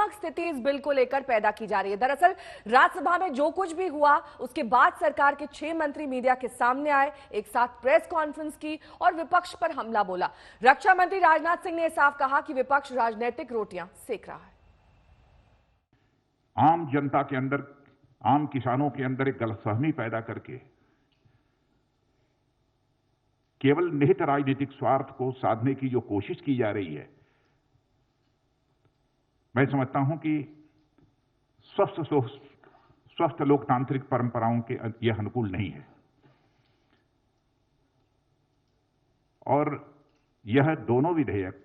भ्रामक स्थिति इस बिल को लेकर पैदा की जा रही है। दरअसल राज्यसभा में जो कुछ भी हुआ उसके बाद सरकार के 6 मंत्री मीडिया के सामने आए, एक साथ प्रेस कॉन्फ्रेंस की और विपक्ष पर हमला बोला। रक्षा मंत्री राजनाथ सिंह ने साफ कहा कि विपक्ष राजनीतिक रोटियां सेक रहा है। आम जनता के अंदर, आम किसानों के अंदर एक गलतफहमी पैदा करके केवल निहित राजनीतिक स्वार्थ को साधने की जो कोशिश की जा रही है, मैं समझता हूं कि स्वस्थ लोकतांत्रिक परंपराओं के यह अनुकूल नहीं है। और यह दोनों विधेयक,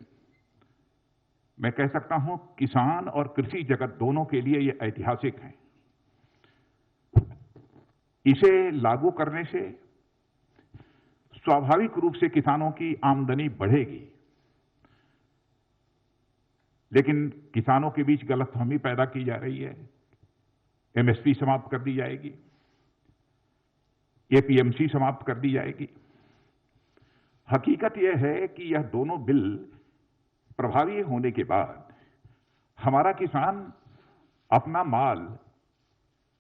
मैं कह सकता हूं, किसान और कृषि जगत दोनों के लिए यह ऐतिहासिक है। इसे लागू करने से स्वाभाविक रूप से किसानों की आमदनी बढ़ेगी, लेकिन किसानों के बीच गलतफहमी पैदा की जा रही है। एमएसपी समाप्त कर दी जाएगी, एपीएमसी समाप्त कर दी जाएगी। हकीकत यह है कि यह दोनों बिल प्रभावी होने के बाद हमारा किसान अपना माल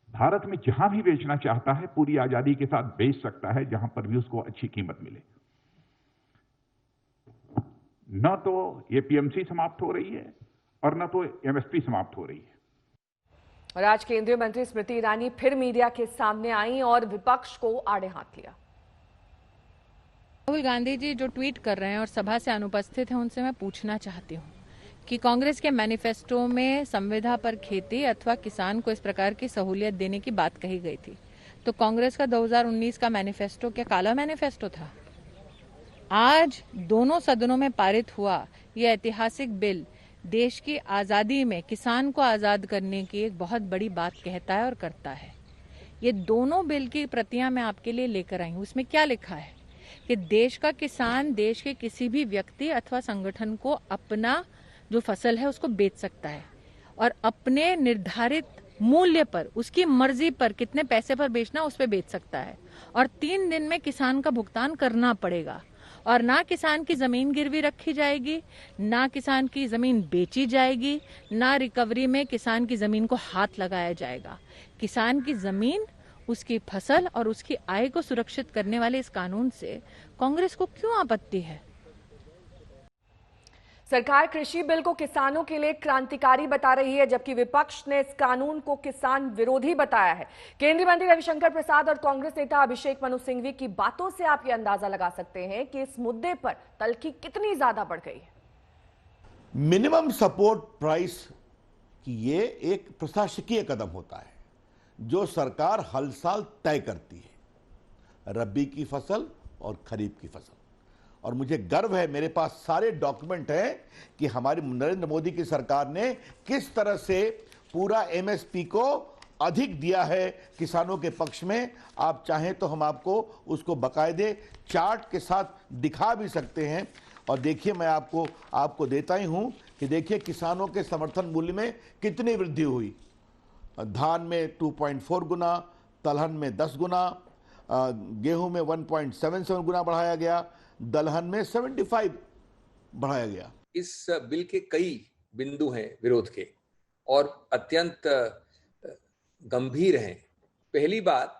भारत में जहां भी बेचना चाहता है पूरी आजादी के साथ बेच सकता है, जहां पर भी उसको अच्छी कीमत मिले। न तो एपीएमसी समाप्त हो रही है और न तो एमएसपी समाप्त हो रही है। और आज केंद्रीय मंत्री स्मृति ईरानी फिर मीडिया के सामने आई और विपक्ष को आड़े हाथ लिया। राहुल गांधी जी जो ट्वीट कर रहे हैं और सभा से अनुपस्थित हैं, उनसे मैं पूछना चाहती हूँ कि कांग्रेस के मैनिफेस्टो में संविदा पर खेती अथवा किसान को इस प्रकार की सहूलियत देने की बात कही गई थी, तो कांग्रेस का 2019 का मैनिफेस्टो क्या काला मैनिफेस्टो था? आज दोनों सदनों में पारित हुआ यह ऐतिहासिक बिल देश की आजादी में किसान को आजाद करने की एक बहुत बड़ी बात कहता है और करता है। ये दोनों बिल की प्रतियां मैं आपके लिए लेकर आई हूँ। उसमें क्या लिखा है कि देश का किसान देश के किसी भी व्यक्ति अथवा संगठन को अपना जो फसल है उसको बेच सकता है और अपने निर्धारित मूल्य पर, उसकी मर्जी पर कितने पैसे पर बेचना उस पर बेच सकता है और 3 दिन में किसान का भुगतान करना पड़ेगा। और ना किसान की जमीन गिरवी रखी जाएगी, ना किसान की जमीन बेची जाएगी, ना रिकवरी में किसान की जमीन को हाथ लगाया जाएगा। किसान की जमीन, उसकी फसल और उसकी आय को सुरक्षित करने वाले इस कानून से कांग्रेस को क्यों आपत्ति है? सरकार कृषि बिल को किसानों के लिए क्रांतिकारी बता रही है, जबकि विपक्ष ने इस कानून को किसान विरोधी बताया है। केंद्रीय मंत्री रविशंकर प्रसाद और कांग्रेस नेता अभिषेक मनु सिंघवी की बातों से आप ये अंदाजा लगा सकते हैं कि इस मुद्दे पर तल्खी कितनी ज्यादा बढ़ गई है। मिनिमम सपोर्ट प्राइस की ये एक प्रशासकीय कदम होता है जो सरकार हर साल तय करती है, रबी की फसल और खरीफ की फसल। और मुझे गर्व है, मेरे पास सारे डॉक्यूमेंट हैं कि हमारी नरेंद्र मोदी की सरकार ने किस तरह से पूरा एमएसपी को अधिक दिया है किसानों के पक्ष में। आप चाहें तो हम आपको उसको बाकायदे चार्ट के साथ दिखा भी सकते हैं। और देखिए, मैं आपको देता ही हूं कि देखिए किसानों के समर्थन मूल्य में कितनी वृद्धि हुई। धान में 2.4 गुना, दलहन में 10 गुना, गेहूं में 1.77 गुना बढ़ाया गया, दलहन में 75 बढ़ाया गया। इस बिल के कई बिंदु हैं विरोध के और अत्यंत गंभीर हैं। पहली बात,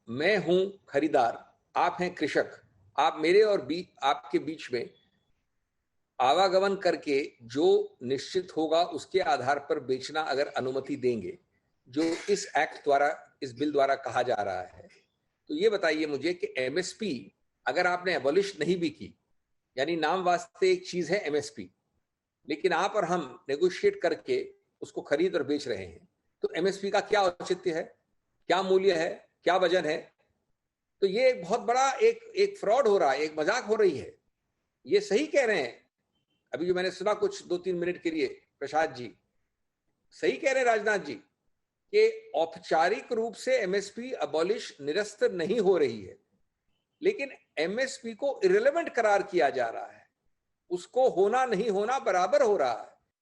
मैं हूं खरीदार, आप हैं कृषक, आप मेरे और आपके बीच में आवागमन करके जो निश्चित होगा उसके आधार पर बेचना अगर अनुमति देंगे, जो इस एक्ट द्वारा, इस बिल द्वारा कहा जा रहा है, तो ये बताइए मुझे कि एमएसपी अगर आपने एबॉलिश नहीं भी की, यानी नाम वास्ते एक चीज है एमएसपी, लेकिन आप और हम नेगोशिएट करके उसको खरीद और बेच रहे हैं, तो एमएसपी का क्या औचित्य है, क्या मूल्य है, क्या वजन है? तो ये एक बहुत बड़ा एक फ्रॉड हो रहा है, एक मजाक हो रही है। ये सही कह रहे हैं, अभी जो मैंने सुना कुछ 2-3 मिनट के लिए, प्रसाद जी सही कह रहे हैं, राजनाथ जी, कि औपचारिक रूप से एमएसपी अबॉलिश, निरस्त नहीं हो रही है, लेकिन एमएसपी को इररिलेवेंट करार किया जा रहा है, उसको होना नहीं होना बराबर हो रहा है।